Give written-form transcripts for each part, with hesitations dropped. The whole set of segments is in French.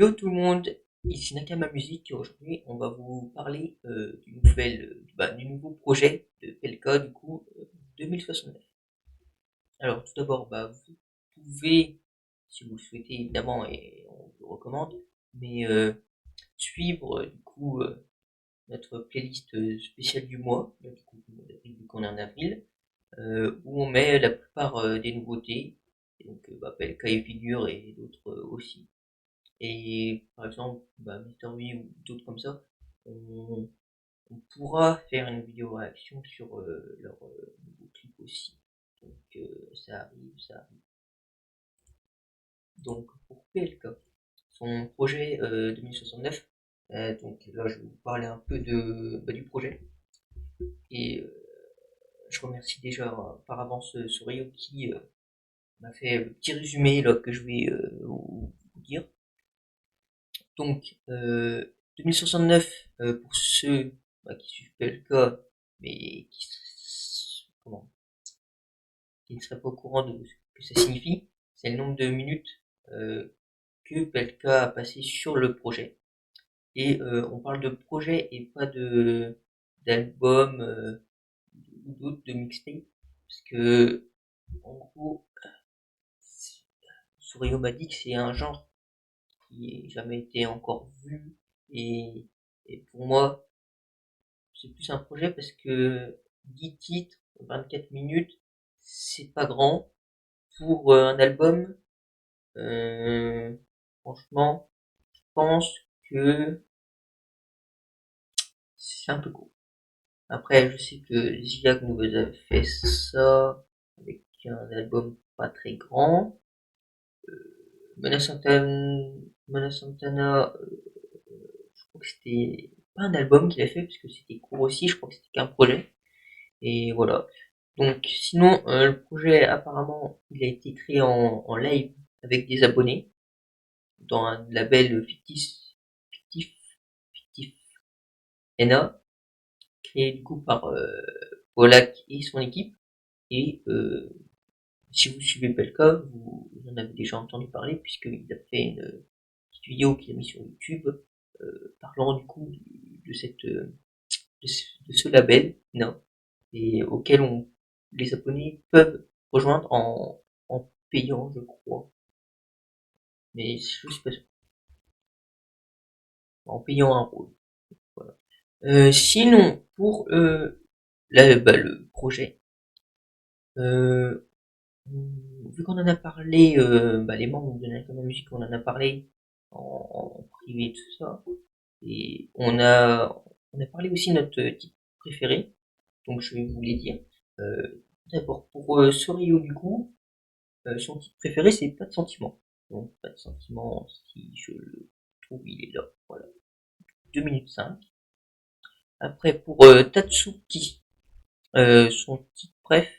Yo tout le monde, ici Nakama Music et aujourd'hui on va vous parler du nouveau projet de Pelka du coup 2069. Alors tout d'abord vous pouvez, si vous le souhaitez évidemment et on vous le recommande, mais suivre notre playlist spéciale du mois, là, du coup vu qu'on est en avril, où on met la plupart des nouveautés, et donc Pelka et Figure et d'autres aussi. Et par exemple, Mister V ou d'autres comme ça, on, on pourra faire une vidéo réaction sur leur nouveau clip aussi. Donc ça arrive. Donc pour PLK, son projet 2069, donc là je vais vous parler un peu du projet. Et je remercie déjà par avance Sorio qui m'a fait le petit résumé là, que je vais vous dire. Donc, 2069, pour ceux qui suivent PLK, mais qui ne seraient pas au courant de ce que ça signifie, c'est le nombre de minutes que PLK a passé sur le projet. Et on parle de projet et pas d'album ou d'autres de mixtape, parce que en gros, Sourio m'a dit que c'est un genre qui n'a jamais été encore vu et, et pour moi c'est plus un projet parce que 10 titres, 24 minutes, c'est pas grand. Pour un album, euh, franchement, je pense que c'est un peu court. Après, je sais que Ziyag nous avait fait ça avec un album pas très grand. Mona Santana, je crois que c'était pas un album qu'il a fait parce que c'était court aussi, je crois que c'était qu'un projet. Et voilà. Donc sinon, le projet apparemment, il a été créé en live avec des abonnés dans un label fictif, fictif NA, créé du coup par Polak et son équipe. Et si vous suivez Pelka, vous en avez déjà entendu parler puisqu'il a fait une petite vidéo qu'il a mis sur YouTube parlant du coup de ce label NA et auquel les abonnés peuvent rejoindre en payant, je crois. Mais je suis pas sûr. En payant un rôle. Voilà. Sinon, pour le projet, euh, vu qu'on en a parlé, les membres de Nakama Music, on en a parlé en privé et tout ça, et on a parlé aussi de notre titre préféré, donc je vais vous les dire. D'abord, pour Sorio du coup, son titre préféré c'est Pas de sentiment. Donc Pas de sentiment, si je le trouve, il est là, voilà. 2 minutes 5. Après pour Tatsuki, son titre préf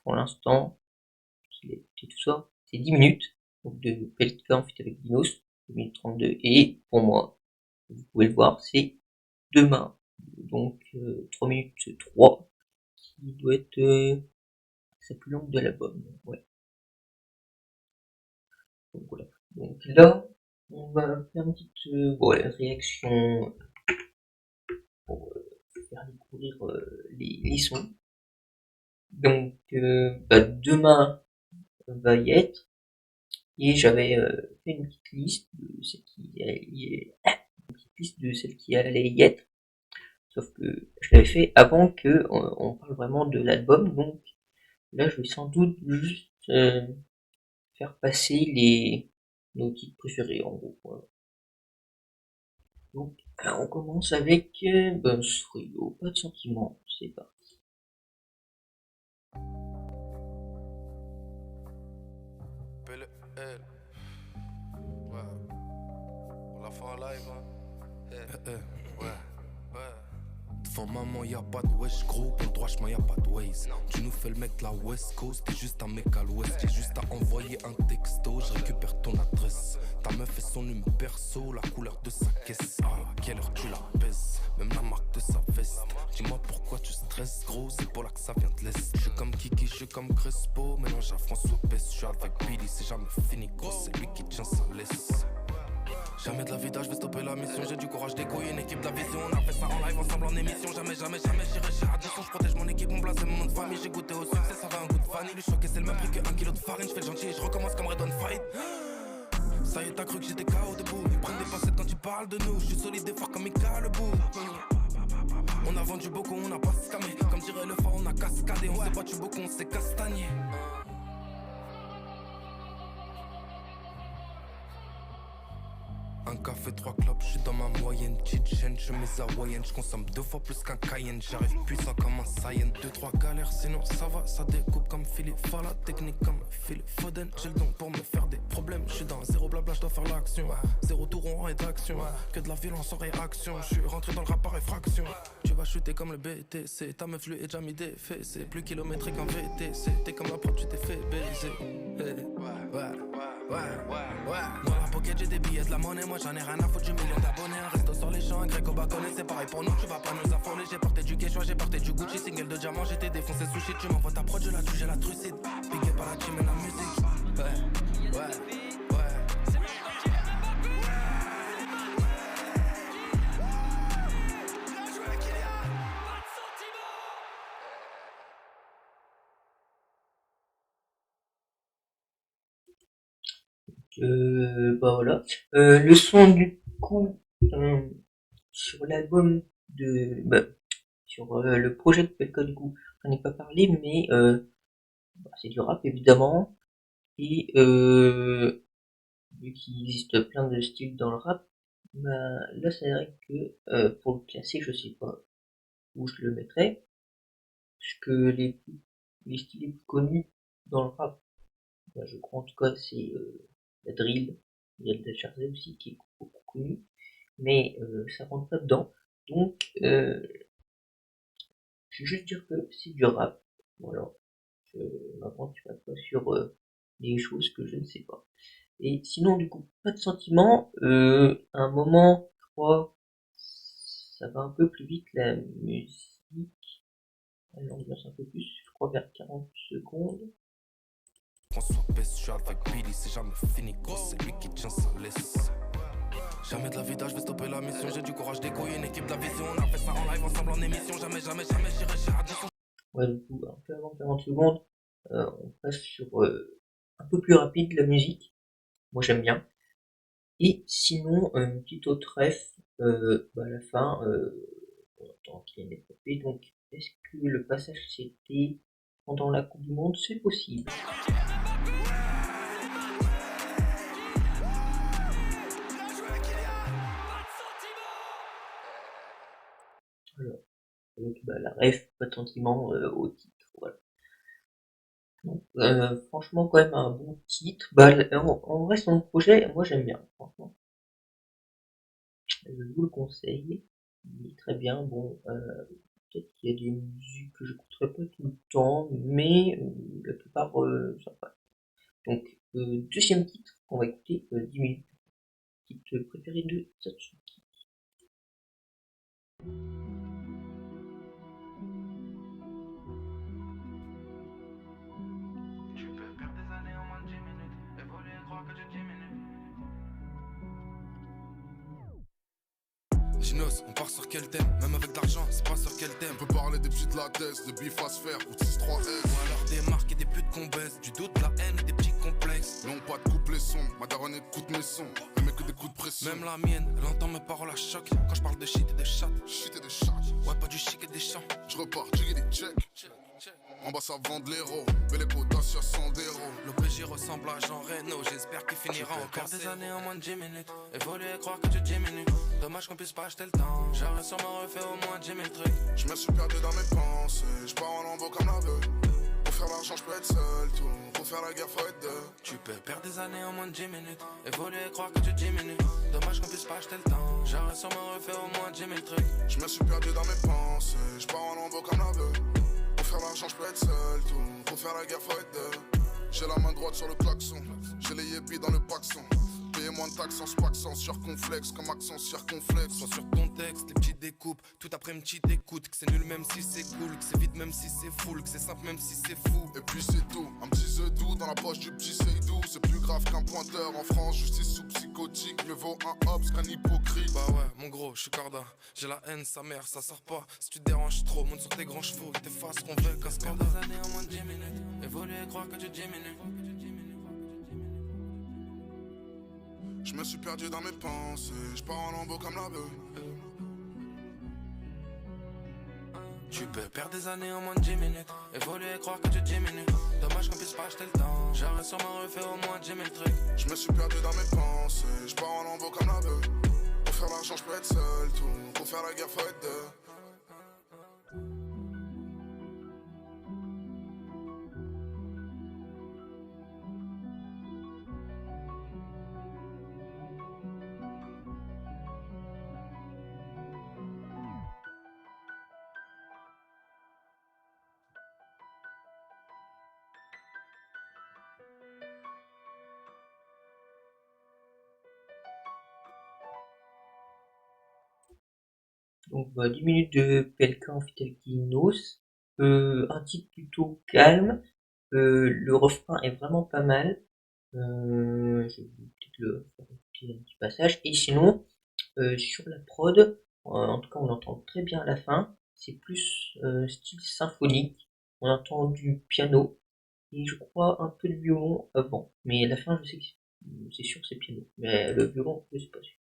pour l'instant, qu'il a écouté tout ça, c'est 10 minutes. Donc de Pelka en fait avec Dinos, 2 minutes 32. Et pour moi, vous pouvez le voir, c'est Demain. Donc 3 minutes 3, qui doit être sa plus longue de l'album. Ouais. Donc voilà. Donc là, on va faire une petite réaction pour faire découvrir les sons. Donc demain va y être. Et j'avais fait une petite liste de celles qui allaient y être. Sauf que je l'avais fait avant que on parle vraiment de l'album. Donc là, je vais sans doute juste faire passer nos titres préférés en gros. Voilà. Donc on commence avec Frio, Pas de sentiment. C'est parti. Ouais. On l'a fait en live, hein. Ouais. Devant maman y'a pas de wesh gros, pour le droit chemin y'a pas de ways. Tu nous fais le mec de la West Coast, t'es juste un mec à l'ouest. J'ai juste à envoyer un texto, je récupère ton adresse. Ta meuf et son numéro perso, la couleur de sa caisse. Ah, quelle heure tu la baisses, même la marque de sa veste. Dis-moi pourquoi tu stresses gros, c'est pour là que ça vient de l'Est. Je suis comme Kiki, je suis comme Crespo, mélange à François Best. Je suis avec Billy, c'est jamais fini gros, c'est lui qui tient sa laisse. Jamais de la vida, je vais stopper la mission. J'ai du courage, des couilles, une équipe, de la vision. On a fait ça en live ensemble en émission. Jamais, j'irai chez Radisson. Je protège mon équipe, mon blase et mon nom de famille. J'ai goûté au succès, ça va un goût de vanille. Le choc, c'est le même prix que 1 kilo de farine. Je fais le gentil et je recommence comme Redon Fight. Ça y est, t'as cru que j'étais KO debout. Ils prennent des pincettes quand tu parles de nous. Je suis solide et fort comme Mika le bout. On a vendu beaucoup, on n'a pas scamé. Comme dirait le phare, on a cascadé. On s'est battu beaucoup, on s'est castagné. Un café, 3 clopes, je suis dans ma moyenne. Petite chaîne, chemise hawaïenne. Je consomme 2 fois plus qu'un Cayenne. J'arrive puissant comme un Saiyan. 2-3 galères, sinon ça va. Ça découpe comme Philly Fala. Technique comme Phil Foden. J'ai le don pour me faire des problèmes. Je suis dans zéro blabla, je dois faire l'action. Zéro tour en rédaction. Que de la violence en réaction. Je suis rentré dans le rap par effraction. Tu vas chuter comme le BTC. Ta meuf lui est déjà mis des fessées. Plus kilométrique qu'un VTC. T'es comme la prod, tu t'es fait baiser. Dans la pocket j'ai des billets, de la monnaie. Moi j'en ai rien à foutre du million d'abonnés. Un resto sur les champs, un grec au bâtonnet. C'est pareil pour nous, tu vas pas nous affoler. J'ai porté du Quechua, j'ai porté du Gucci. Single de diamant, j'étais défoncé sushi. Tu m'envoies ta prod, je la tue, j'ai la trucide. Piqué par la team et la musique. Ouais. Bah voilà. Le son du coup sur l'album de sur le projet de Pelka du coup, j'en ai pas parlé, mais c'est du rap évidemment, et vu qu'il existe plein de styles dans le rap, bah là c'est vrai que pour le classer, je sais pas où je le mettrais, puisque les styles les plus connus dans le rap, bah, je crois en tout cas c'est la drill, il y a le Dacharze aussi qui est beaucoup connu, mais ça rentre pas dedans. Donc je vais juste dire que c'est du rap. Voilà. Je m'aventurerai pas sur des choses que je ne sais pas. Et sinon du coup pas de sentiment. À un moment, je crois, ça va un peu plus vite la musique. L'ambiance un peu plus, je crois vers 40 secondes. François Pest, je suis avec Billy, c'est jamais fini, gros, c'est lui qui tient sa laisse. Jamais de la vida, je vais stopper la mission. J'ai du courage, des couilles, une équipe, de la vision. On a fait ça en live ensemble en émission. Jamais, j'irai chez Radisson. Ouais, du coup, un peu avant 40 secondes, on passe sur un peu plus rapide la musique. Moi j'aime bien. Et sinon, une petite autre ref, à la fin, on entend qu'il y a une épopée. Donc, est-ce que le passage c'était pendant la Coupe du Monde? C'est possible. Alors, donc, la ref, pas de sentiment au titre, voilà. Donc, franchement, quand même un bon titre. En vrai, son projet, moi j'aime bien, franchement. Je vous le conseille. Il est très bien. Bon, peut-être qu'il y a des musiques que j'écouterai pas tout le temps, mais la plupart, ça passe. Donc, deuxième titre qu'on va écouter, 10 minutes. Titre préféré de Satsuki. Tu peux perdre des années en moins de 10 minutes. Évoluer et croire que tu diminues. Ginos, on part sur quel thème? Même avec d'argent, c'est pas sur quel thème. On peut parler des petites latesses, de bif à se faire ou de 6-3S. Ou alors des marques et des putes qu'on baisse. Du doute, la haine et des petits complexes. Non, pas de couple les sons, ma daronne écoute mes sons. Elle met que des coups de pression. Même la mienne, elle entend mes paroles à choc. Quand je parle de shit et de chat. Shit et des chats. Ouais, pas du chic et des chants. Je repars, j'ai des checks. En bas ça vend de l'héros, mais les potassiums sont des héros. L'OPJ ressemble à Jean Reno, j'espère qu'il finira en perdre des années en moins de 10 minutes. Évoluer et croire que tu diminues. Dommage qu'on puisse pas acheter le temps. J'aurais sûrement refait au moins 10 000 trucs. Je me suis perdu dans mes pensées, je pars en lambeau comme l'aveugle. Pour faire l'argent je peux être seul, tout. Pour faire la guerre faut être deux. Tu peux perdre des années en moins de 10 minutes. Évoluer et croire que tu diminues. Dommage qu'on puisse pas acheter le temps. J'aurais sûrement refait au moins 10 000 trucs. Je me suis perdu dans mes pensées, je pars en lambeau comme l'aveugle. Pour faire l'argent je peux être seul, tout. Pour faire la guerre faut être deux. J'ai la main droite sur le klaxon, j'ai les yépis dans le paxon. Payé payer moins de taxes sans spac, sans circonflexe, comme accent circonflexe. Sois sur ton texte, les petits découpes, tout après une petite écoute. Que c'est nul même si c'est cool, que c'est vide même si c'est full, que c'est simple même si c'est fou. Et puis c'est tout, un petit doux dans la poche du petit Seydou. C'est plus grave qu'un pointeur en France, justice sous psychotique. Mieux vaut un hops qu'un hypocrite. Bah ouais, mon gros, je suis corda. J'ai la haine, sa mère, ça sort pas. Si tu te déranges trop, monte sur tes grands chevaux. Tes faces qu'on veut qu'un scandale. Des années en moins de 10 minutes. Évoluer, croire que tu diminues. Je me suis perdu dans mes pensées, je pars en lambeau comme la bœuf. Tu peux perdre des années en moins de 10 minutes. Évoluer, croire que tu diminues. Dommage qu'on puisse pas acheter le temps. J'aurais sûrement refait au moins 10 000 trucs. Je me suis perdu dans mes pensées, je pars en lambeau comme la bœuf. Pour faire l'argent, je peux être seul, tout. Pour faire la guerre, faut être deux. Donc 10 minutes de Pelka Fidelity Nos, un titre plutôt calme, le refrain est vraiment pas mal, je vais peut-être le faire un petit passage, et sinon sur la prod, en tout cas on entend très bien à la fin, c'est plus style symphonique, on entend du piano, et je crois un peu de violon avant, mais à la fin je sais que c'est sûr que c'est piano, mais le violon je sais pas sûr.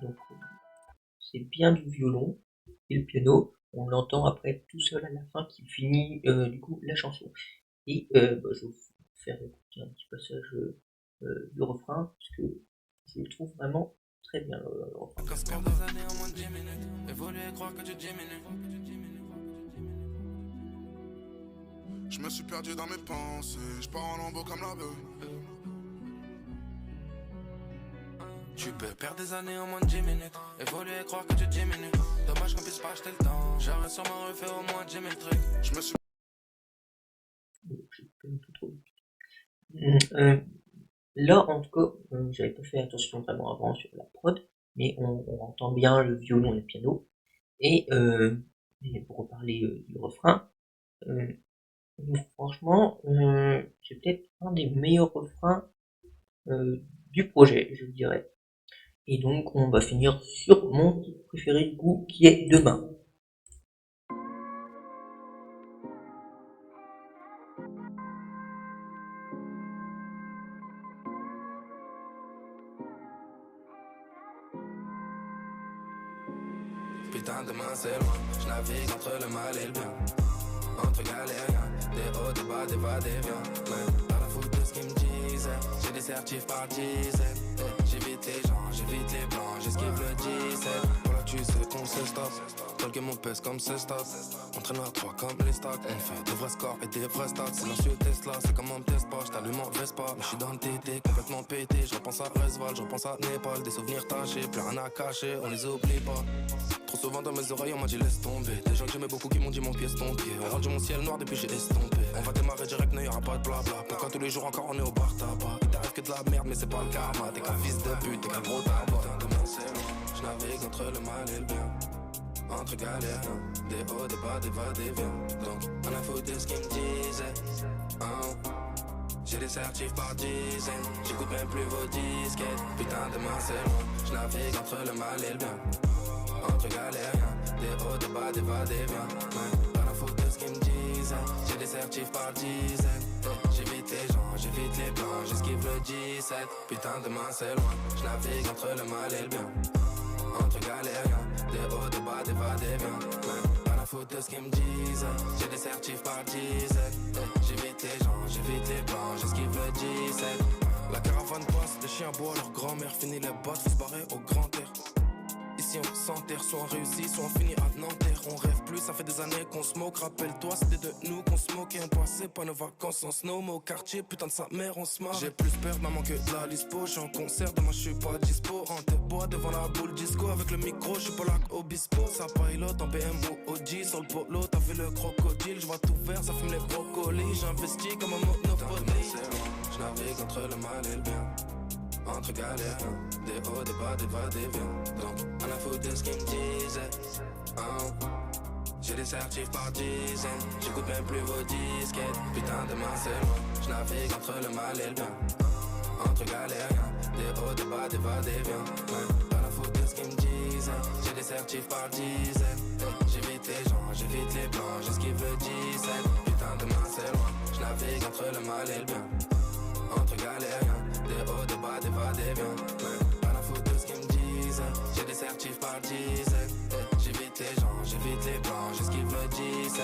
Donc c'est bien du violon et le piano, on l'entend après tout seul à la fin qui finit du coup la chanson. Et je vais vous faire écouter un petit passage du refrain parce que je le trouve vraiment très bien le refrain. Je me suis perdu dans mes pensées, je pars en lambeau comme la bœuf. Tu peux perdre des années en moins de 10 minutes. Évoluer, croire que tu diminues. Dommage qu'on puisse pas acheter le temps. J'aurais sûrement refait au moins 10 000 trucs. Je me suis... Là, en tout cas, j'avais pas fait attention vraiment avant sur la prod, mais on entend bien le violon et le piano. Et pour reparler du refrain, franchement, c'est peut-être un des meilleurs refrains du projet, je dirais. Et donc, on va finir sur mon titre préféré du coup, qui est Demain. Putain, demain c'est loin. Je navigue entre le mal et le bien. Entre galériens, des hauts, des bas, des va-et-vient. Mais pas la faute de ce qu'ils me disaient. J'ai des certifs par dizaines. J'évite les gens, j'évite les blancs, j'esquive le 17. Voilà, tu sais qu'on se stop. Dans le game on pèse comme ce stop. On traîne à 3 comme les stocks. On fait des vrais scores et des vrais stats. Silencieux Tesla, c'est comme on me teste pas. J't'allume en Vespa, mais j'suis dans le TT, complètement pété. Je repense à Resval, je repense à Népal. Des souvenirs tachés, plus rien à cacher, on les oublie pas. Trop souvent dans mes oreilles on m'a dit laisse tomber. Des gens que j'aimais beaucoup qui m'ont dit mon pied est ton pied. On rendu mon ciel noir depuis j'ai estompé. On va démarrer direct, n'y aura pas de blabla. Pourquoi tous les jours encore on est au bar tabac. Il t'arrive que de la merde mais c'est pas le karma. T'es qu'un fils de pute, t'es qu'un gros tabac. Putain demain c'est loin, je navigue entre le mal et le bien. Entre galères, des hauts, des bas, des va-et-vient. Donc on a foutu de ce qu'ils me disaient. J'ai des certifs par dizaines. J'écoute même plus vos disquettes. Putain demain c'est loin, je navigue entre le mal et le bien. Entre galériens, des hauts, des bas, des va-et-vient. Pas la faute de ce qu'ils me disaient. J'ai des certifs par dizaines. J'évite les gens, j'évite les blancs, j'esquive le 17. Putain demain c'est loin, je navigue entre le mal et le bien. Entre galériens, des hauts, des bas, des va-et-vient. Pas la faute de ce qu'ils me disaient. J'ai des certifs par dizaines. J'évite les gens, j'évite les blancs, j'esquive le 17. La caravane passe, les chiens boivent, leur grand-mère finit les bottes, faut se barrer au grand air. Ici on s'enterre, soit on réussit, soit on finit à Nanterre. On rêve plus, ça fait des années qu'on se moque. Rappelle-toi, c'était de nous qu'on se moquait. On passait pas nos vacances en snow, mais au quartier, putain de sa mère, on se marre. J'ai plus peur, maman, que de la lispo. J'suis en concert, demain j'suis pas dispo. Rentre bois devant la boule disco. Avec le micro, j'suis pas là qu'Obispo. Ça pilote en BMW OG. Sur le polo, t'as fait le crocodile. J'vois tout vert, ça fume les brocolis. J'investis comme un monopoly. J'navigue entre le mal et le bien. Entre galères, des hauts, des bas, des va-et-vient. Donc, à la faute de ce qu'ils me disaient. J'ai des certifs par dizaines. J'écoute même plus vos disquettes. Putain de main c'est loin. J'navigue entre le mal et le bien. Entre galères, des hauts, des bas, des va-et-vient. Pas la faute de ce qu'ils me disaient. J'ai des certifs par dizaines. J'évite les gens, j'évite les blancs. J'esquive le 17. Putain de main c'est loin. J'navigue entre le mal et le bien. Entre galères, des hauts, des bas, des va-et-vient. Pas la faute de ce qu'ils me disent. J'ai des certifs par dizaines. J'évite les gens, j'évite les blancs. J'esquive le 17.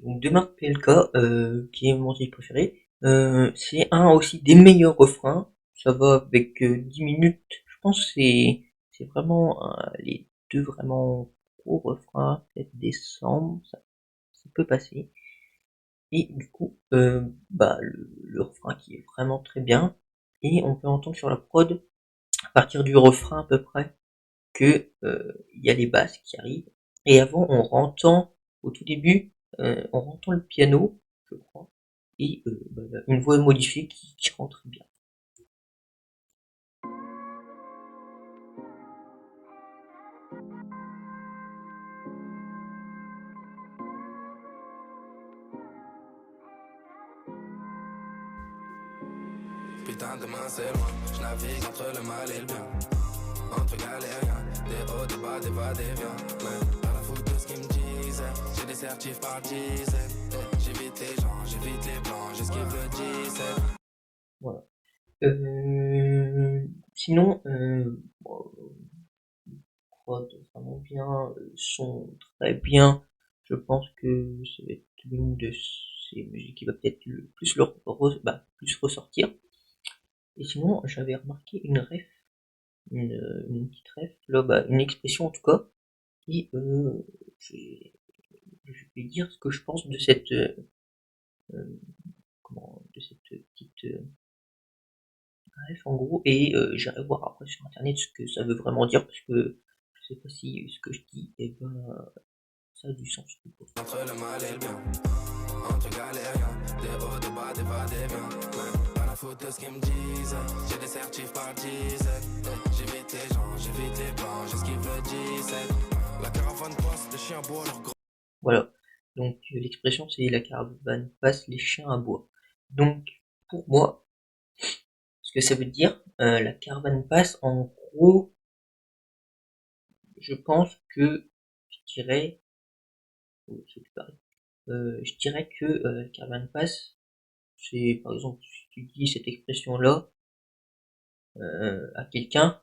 Donc de Marc PLK, qui est mon titre préféré. C'est un aussi des meilleurs refrains. Ça va avec 10 minutes. Je pense que c'est vraiment les deux vraiment gros refrains. Peut-être décembre, ça peut passer. Et du coup, le refrain qui est vraiment très bien. Et on peut entendre sur la prod, à partir du refrain à peu près, que il y a les basses qui arrivent. Et avant, on entend au tout début, on entend le piano, je crois, et une voix modifiée qui rentre bien. Putain demain c'est loin. J'navigue entre le mal et le bien. Entre galériens, des hauts, des bas, des va-et-vient. Pas la faute de ce qu'ils me disent. J'ai des certifs par dizaines. J'évite les gens, j'évite les blancs. J'esquive le 17. Voilà. Sinon, prod vraiment bien, son très bien. Je pense que ça va être l'une de ces musiques qui va peut-être le plus plus ressortir. Et sinon, j'avais remarqué une ref, une petite ref, là, une expression en tout cas, et je vais dire ce que je pense de cette de cette petite ref en gros, et j'irai voir après sur internet ce que ça veut vraiment dire, parce que je sais pas si ce que je dis, ça a du sens ou pas. Entre le mal et le bien. Entre galériens, des hauts, des bas, des va-et-vient. Pas la faute de ce qu'ils me disent. J'ai des certifs par dizaines. J'évite les gens, j'évite les blancs. J'esquive le 17. La caravane passe, les chiens boivent leur grand. Voilà. Donc l'expression c'est la caravane passe, les chiens aboient. Donc pour moi, ce que ça veut dire, la caravane passe, en gros, je pense que je dirais, je dirais que la caravane passe, c'est par exemple si tu dis cette expression-là à quelqu'un,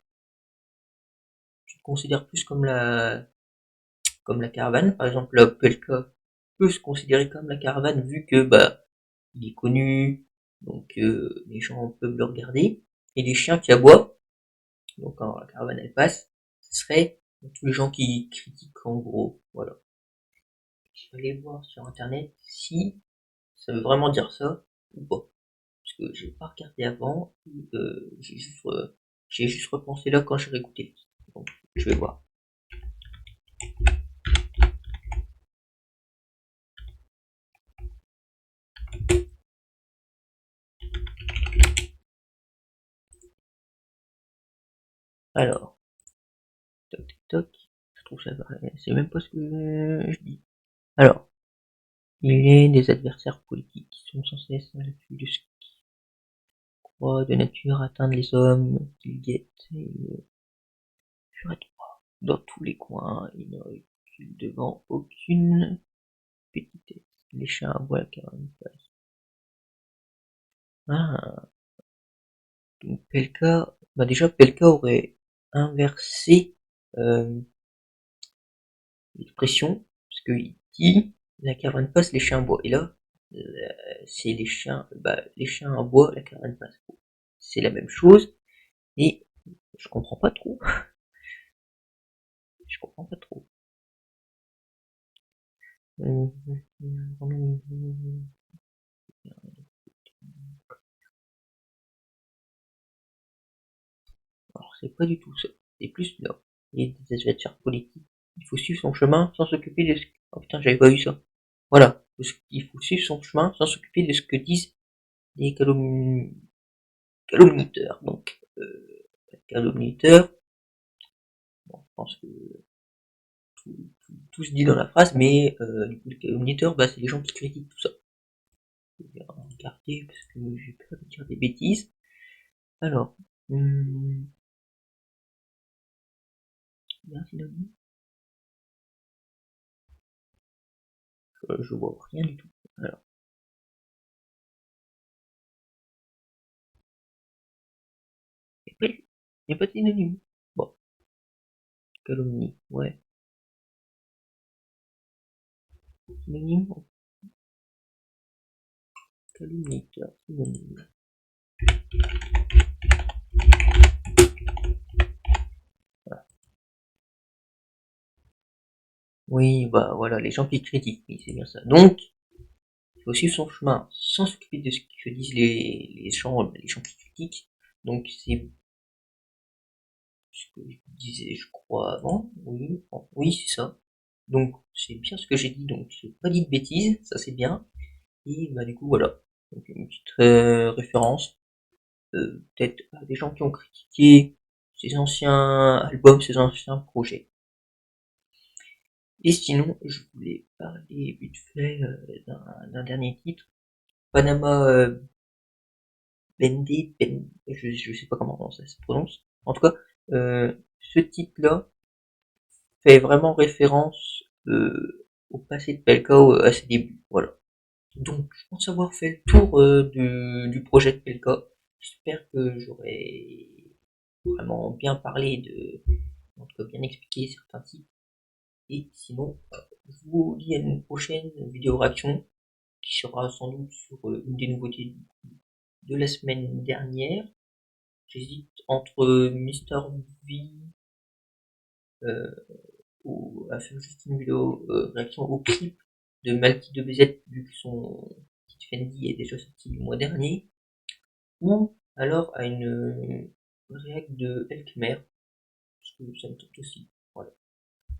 tu te considères plus comme la caravane. Par exemple, la Pelka peut se considérer comme la caravane vu que il est connu, donc les gens peuvent le regarder. Et les chiens qui aboient, donc quand la caravane elle passe, ce serait tous les gens qui critiquent en gros. Voilà. Je vais aller voir sur internet si ça veut vraiment dire ça ou pas. Parce que j'ai pas regardé avant, j'ai juste repensé là quand j'ai réécouté. Donc je vais voir. Alors, toc toc toc, je trouve ça c'est même pas ce que je dis. Alors, il est des adversaires politiques qui sont sans cesse à l'affût de ce qui croit de nature atteindre les hommes qu'ils guettent et le furet droit dans tous les coins, il ne recule devant aucune petitesse. Les chiens aboient la caravane passe. Ah, donc Pelka, déjà Pelka aurait inversé l'expression, parce qu'il dit la caravane passe, les chiens aboient. Et là, c'est les chiens aboient, la caravane passe. C'est la même chose, et je comprends pas trop. Je comprends pas trop. Alors c'est pas du tout ça. C'est plus là. Il y a des adversaires politiques. Il faut suivre son chemin sans s'occuper de ce... Oh putain, j'avais pas vu ça. Voilà. Il faut suivre son chemin sans s'occuper de ce que disent les calomniteurs. Donc, calomniteur, bon, je pense que tout se dit dans la phrase, mais du coup, les calomniteurs, c'est les gens qui critiquent tout ça. Je vais regarder parce que j'ai peur de dire des bêtises. Alors, il y a un synonyme. Je vois rien du tout. Alors, il n'y a pas de synonyme. Bon, calomnie, ouais. Synonyme, calomniteur, synonyme. Voilà. Oui, voilà, les gens qui critiquent, oui, c'est bien ça. Donc, il faut suivre son chemin sans s'occuper de ce que disent les gens qui critiquent. Donc, c'est ce que je disais, je crois, avant. Oui, c'est ça. Donc, c'est bien ce que j'ai dit, donc j'ai pas dit de bêtises, ça c'est bien. Et du coup, voilà. Donc, une petite référence. Peut-être à des gens qui ont critiqué ses anciens albums, ses anciens projets. Et sinon, je voulais parler vite fait d'un dernier titre. Panama Bendé, je sais pas comment ça se prononce. En tout cas, ce titre-là fait vraiment référence au passé de Pelka à ses débuts. Voilà. Donc, je pense avoir fait le tour du projet de Pelka. J'espère que j'aurai vraiment bien parlé en tout cas bien expliqué certains titres. Et sinon, je vous dis à une prochaine vidéo réaction qui sera sans doute sur une des nouveautés de la semaine dernière. J'hésite entre Mister V à faire juste une vidéo réaction au clip de Malky de BZ vu que son petit Fendi est déjà sorti le mois dernier, ou alors à une réact de Elkmer, parce que ça me tente aussi. Voilà.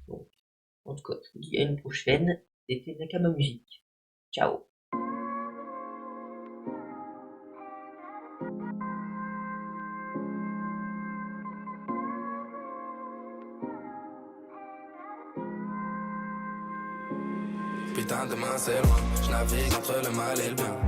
Donc, en tout cas, je vous dis à une prochaine. C'était Nakama Musique. Ciao. Putain, demain c'est loin. Je navigue entre le mal et le bien.